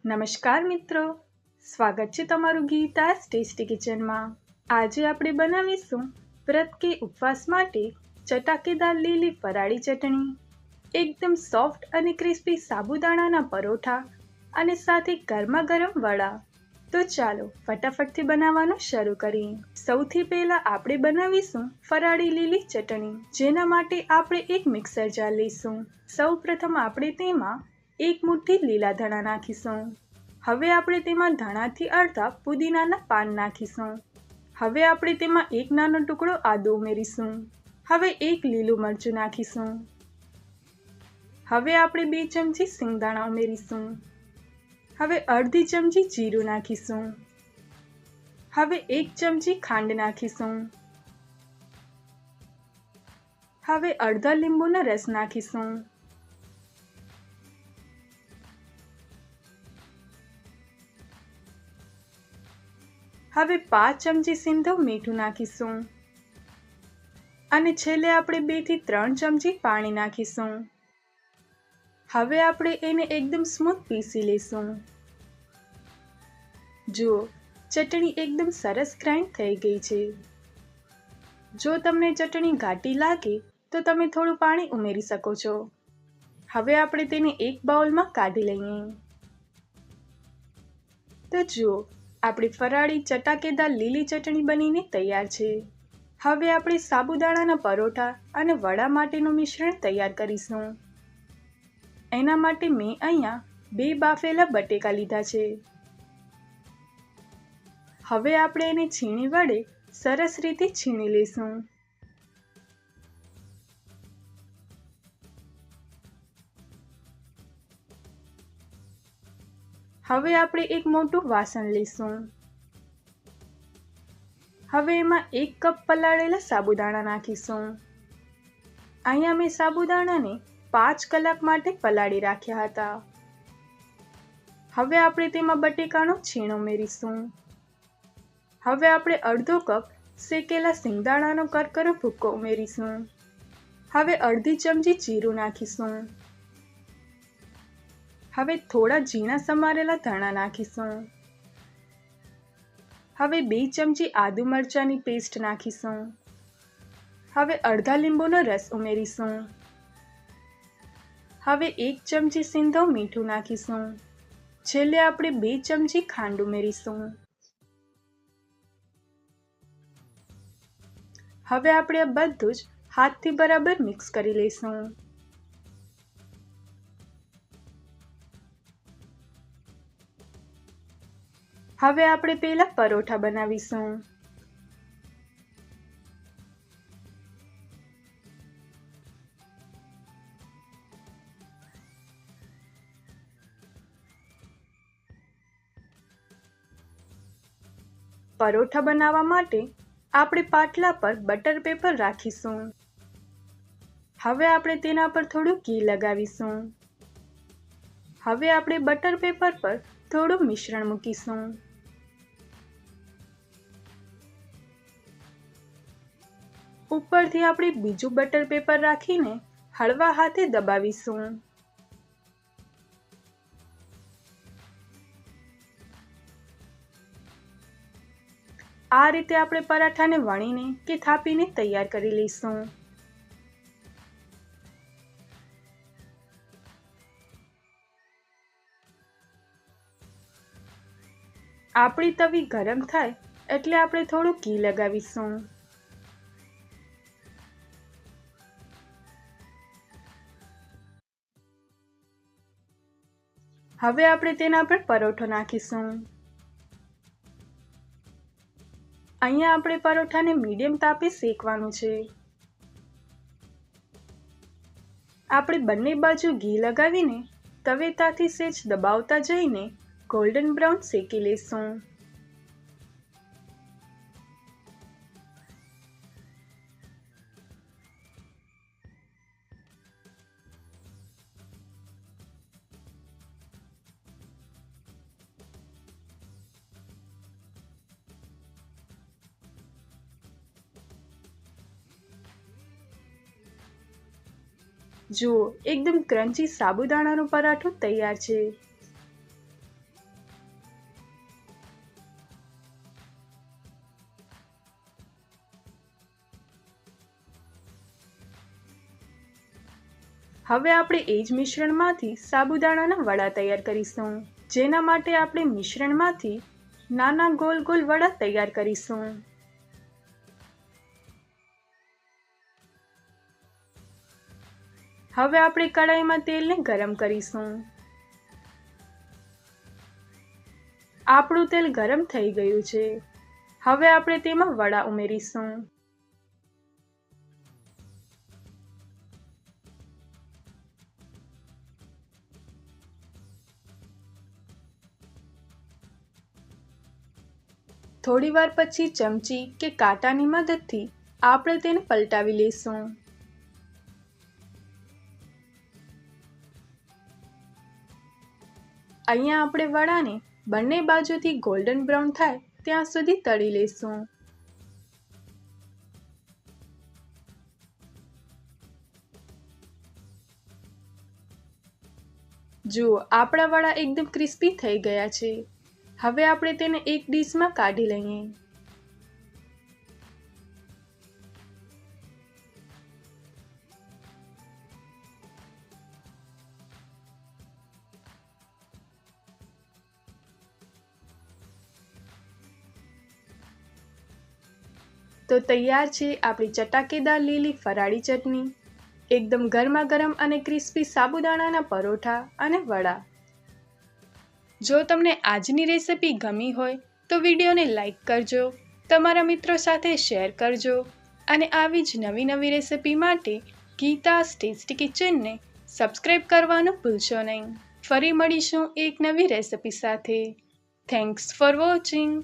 નમસ્કાર મિત્રો, સ્વાગત છે તમારું ગીતાસ ટેસ્ટી કિચનમાં। આજે આપણે બનાવીશું વ્રત કે ઉપવાસ માટે ચટાકેદાર લીલી ફરાળી ચટણી, એકદમ સોફ્ટ અને ક્રિસ્પી સાબુદાણાના પરોઠા અને સાથે ગરમા ગરમ વડા। તો ચાલો ફટાફટથી બનાવવાનું શરૂ કરીએ। સૌથી પહેલા આપણે બનાવીશું ફરાળી લીલી ચટણી, જેના માટે આપણે એક મિક્સર જાર લઈશું। સૌપ્રથમ આપણે તેમાં એક મુઠ્ઠી લીલા ધાણા નાખીશું। હવે આપણે તેમાં ધાણાથી અડધા પુદીનાના પાન નાખીશું। હવે આપણે તેમાં એક નાનો ટુકડો આદુ ઉમેરીશું। હવે એક લીલું મરચું નાખીશું। હવે આપણે 2 ચમચી સિંગદાણા ઉમેરીશું। હવે અડધી ચમચી જીરું નાખીશું। હવે 1 ચમચી ખાંડ નાખીશું। હવે અડધા લીંબુનો રસ નાખીશું। હવે 5 ચમચી સિંધવ મીઠું નાખીશું અને છેલ્લે આપણે 2 થી 3 ચમચી પાણી નાખીશું। હવે આપણે એને એકદમ સ્મૂથ પીસી લઈશું। જુઓ, ચટણી એકદમ સરસ ગ્રાઇન્ડ થઈ ગઈ છે। જો તમને ચટણી ઘાટી લાગે તો તમે થોડું પાણી ઉમેરી શકો છો। હવે આપણે તેને એક બાઉલમાં કાઢી લઈએ। તો જુઓ, આપણી ફરાળી ચટાકેદાર લીલી ચટણી બનીને તૈયાર છે। હવે આપણે સાબુદાણાના પરોઠા અને વડા માટેનું મિશ્રણ તૈયાર કરીશું। એના માટે મેં અહીંયા 2 બાફેલા બટેકા લીધા છે। હવે આપણે એને છીણી વડે સરસ રીતે છીણી લઈશું। હવે આપણે એક મોટું વાસણ લઈશું। હવે એમાં 1 કપ પલાળેલા સાબુદાણા નાખીશું। અહીંયા મેં સાબુદાણાને 5 કલાક માટે પલાળી રાખ્યા હતા। હવે આપણે તેમાં બટેકાનો છીણ ઉમેરીશું। હવે આપણે અડધો કપ શેકેલા સિંગદાણાનો કરકરો ભૂક્કો ઉમેરીશું। હવે અડધી ચમચી જીરું નાખીશું। હવે થોડા ઝીણા સમારેલા ધાણા નાખીશું। હવે 2 ચમચી આદુ મરચાંની પેસ્ટ નાખીશું। હવે અડધા લીંબુનો રસ ઉમેરીશું। હવે 1 ચમચી સિંધવ મીઠું નાખીશું। છેલ્લે આપણે 2 ચમચી ખાંડ ઉમેરીશું। હવે આપણે આ બધું જ હાથથી બરાબર મિક્સ કરી લઈશું। હવે આપણે પહેલા પરોઠા બનાવીશું। પરોઠા બનાવવા માટે આપણે પાટલા પર બટર પેપર રાખીશું। હવે આપણે તેના પર થોડું ઘી લગાવીશું। હવે આપણે બટર પેપર પર થોડું મિશ્રણ મૂકીશું। ઉપરથી આપણે બીજું બટર પેપર રાખીને હળવા હાથે દબાવીશું। આ રીતે આપણે પરાઠાને વણીને કે થાપીને તૈયાર કરી લઈશું। આપણી તવી ગરમ થાય એટલે આપણે થોડું ઘી લગાવીશું। હવે આપણે તેના પર પરોઠો નાખીશું। અહીંયા આપણે પરોઠાને મીડિયમ તાપે શેકવાનું છે। આપણે બંને બાજુ ઘી લગાવીને તવેતાથી સહેજ દબાવતા જઈને ગોલ્ડન બ્રાઉન શેકી લઈશું। જુઓ, એકદમ ક્રન્ચી સાબુદાણાનું પરાઠું તૈયાર છે। હવે આપણે એ જ મિશ્રણમાંથી સાબુદાણાના વડા તૈયાર કરીશું, જેના માટે આપણે મિશ્રણમાંથી નાના ગોલ ગોલ વડા તૈયાર કરીશું। હવે આપણે કડાઈમાં તેલને ગરમ કરીશું। આપણું તેલ ગરમ થઈ ગયું છે। હવે આપણે તેમાં વડા ઉમેરીશું। થોડીવાર પછી ચમચી કે કાંટાની મદદથી આપણે તેને પલટાવી લઈશું। અહીંયા આપણે વડાને બંને બાજુથી ગોલ્ડન બ્રાઉન થાય ત્યાં સુધી તળી લઈશું। જુઓ, આપણા વડા એકદમ ક્રિસ્પી થઈ ગયા છે। હવે આપણે તેને એક ડીશમાં કાઢી લઈએ। તો તૈયાર છે આપણી ચટાકેદાર લીલી ફરાળી ચટણી, એકદમ ગરમા ગરમ અને ક્રિસ્પી સાબુદાણાના પરોઠા અને વડા। જો તમને આજની રેસિપી ગમી હોય તો વિડીયોને લાઈક કરજો, તમારા મિત્રો સાથે શેર કરજો અને આવી જ નવી રેસિપી માટે ગીતા's ટેસ્ટી કિચનને સબસ્ક્રાઈબ કરવાનું ભૂલશો નહીં। ફરી મળીશું એક નવી રેસિપી સાથે। Thanks for watching.